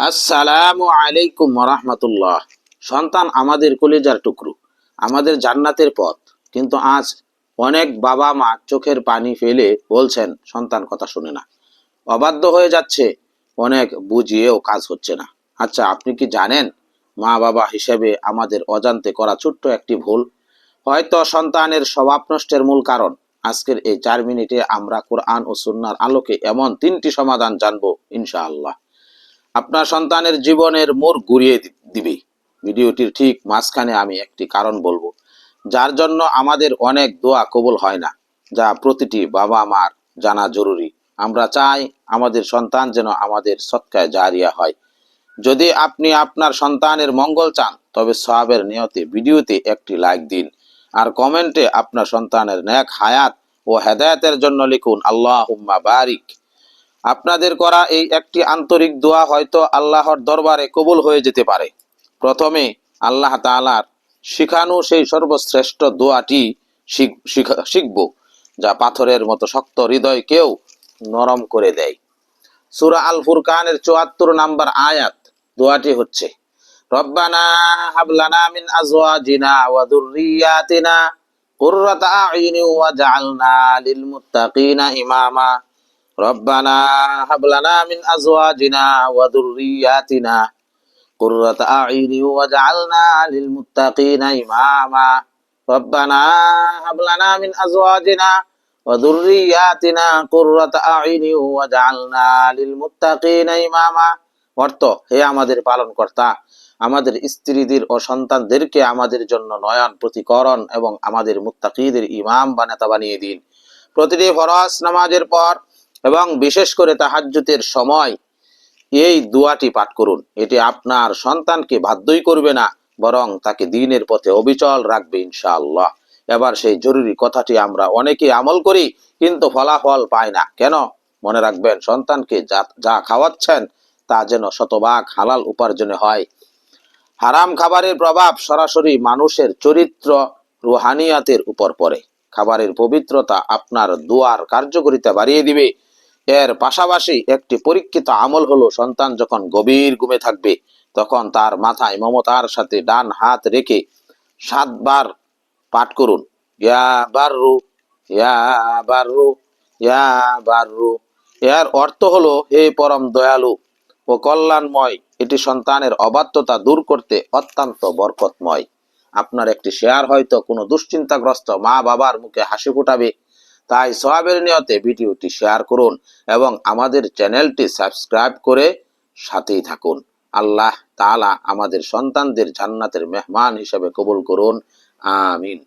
আসসালামু আলাইকুম রাহমাতুল্লাহ। সন্তান আমাদের কলিজার টুকরো, আমাদের জান্নাতের পথ। কিন্তু আজ অনেক বাবা মা চোখের পানি ফেলে বলছেন সন্তান কথা শুনে না, অবাধ্য হয়ে যাচ্ছে, অনেক বুঝিয়েও কাজ হচ্ছে না। আচ্ছা, আপনি কি জানেন মা বাবা হিসেবে আমাদের অজান্তে করা ছোট্ট একটি ভুল হয়তো সন্তানের স্বভাব নষ্টের মূল কারণ? আজকের এই 4 মিনিটে আমরা কোরআন ও সুন্নাহর আলোকে এমন 3টি সমাধান জানবো ইনশাআল্লাহ। আপনার সন্তানের জীবনের মোড় ঘুরিয়ে দিবে। ভিডিওটির ঠিক মাঝখানে আমি একটি কারণ বলবো যার জন্য আমাদের অনেক দোয়া কবুল হয় না, যা প্রতিটি বাবা মার জানা জরুরি। আমরা চাই আমাদের সন্তান যেন আমাদের সদকায়ে জারিয়া হয়। যদি আপনি আপনার সন্তানের মঙ্গল চান, তবে সওয়াবের নিয়তে ভিডিওতে একটি লাইক দিন আর কমেন্টে আপনার সন্তানের নেক হায়াত ও হেদায়েতের জন্য লিখুন আল্লাহুম্মা বারিক। আপনাদের করা এই একটি আন্তরিক দোয়া হয়তো আল্লাহর দরবারে কবুল হয়ে যেতে পারে। প্রথমে আল্লাহ তাআলার শিখানো সেই সর্বশ্রেষ্ঠ দোয়াটি শিখব, যা পাথরের মতো শক্ত হৃদয়কেও নরম করে দেয়। সূরা আল ফুরকানের ৭৪ নম্বর আয়াত। দোয়াটি হচ্ছে, রব্বানা হাবলানা মিন আজওয়াজিনা ওয়া যুররিয়াতিনা কুররাতা আ'ইনি ওয়াজআলনা লিল মুত্তাকিনা ইমামা। রব্বানা হাবলানা মিন আজওয়াজিনা ওয়া যুররিয়াতিনা কুররাতা আ'ইনি ওয়াজআলনা লিল মুত্তাকিনা ইমামা। রব্বানা হাবলানা মিন আজওয়াজিনা ওয়া যুররিয়াতিনা কুররাতা আ'ইনি ওয়াজআলনা লিল মুত্তাকিনা ইমামা। অর্থ, হে আমাদের পালনকর্তা, আমাদের স্ত্রীদের ও সন্তানদেরকে আমাদের জন্য নয়ন প্রতিকরণ এবং আমাদের মুত্তাকিদের ইমাম বা নেতা বানিয়ে দিন। প্রতিটি ফরজ নামাজের পর এবং বিশেষ করে তাহাজ্জুদের সময় এই দোয়াটি পাঠ করুন। এটি আপনার সন্তানকে বাধ্যই করবে না, বরং তাকে দ্বীনের পথে অবিচল রাখবে ইনশাআল্লাহ। এবার সেই জরুরি কথাটি আমরা অনেকেই আমল করি, কিন্তু ফলাফল পাই না কেন? মনে রাখবেন, সন্তানকে যা খাওয়াচ্ছেন তা যেন শতভাগ হালাল উপার্জনে হয়। হারাম খাবারের প্রভাব সরাসরি মানুষের চরিত্র রুহানিয়াতের উপর পড়ে। খাবারের পবিত্রতা আপনার দোয়ার কার্যকারিতা বাড়িয়ে দিবে। এর পাশাপাশি একটি পরীক্ষিত আমল হলো, সন্তান যখন গভীর ঘুমে থাকবে, তখন তার মাথায় মমতার সাথে ডান হাত রেখে 7 বার পাঠ করুন, ইয়া বাররু, ইয়া বাররু, ইয়া বাররু। এর অর্থ হলো, হে পরম দয়ালু ও কল্যাণময়। এটি সন্তানের অবাধ্যতা দূর করতে অত্যন্ত বরকতময়। আপনার একটি শেয়ার হয়তো কোনো দুশ্চিন্তাগ্রস্ত মা বাবার মুখে হাসি ফোটাবে। তাই সওয়াবের নিয়তে ভিডিওটি শেয়ার করুন এবং আমাদের চ্যানেলটি সাবস্ক্রাইব করে সাথেই থাকুন। আল্লাহ তাআলা আমাদের সন্তানদের জান্নাতের মেহমান হিসেবে কবুল করুন, আমিন।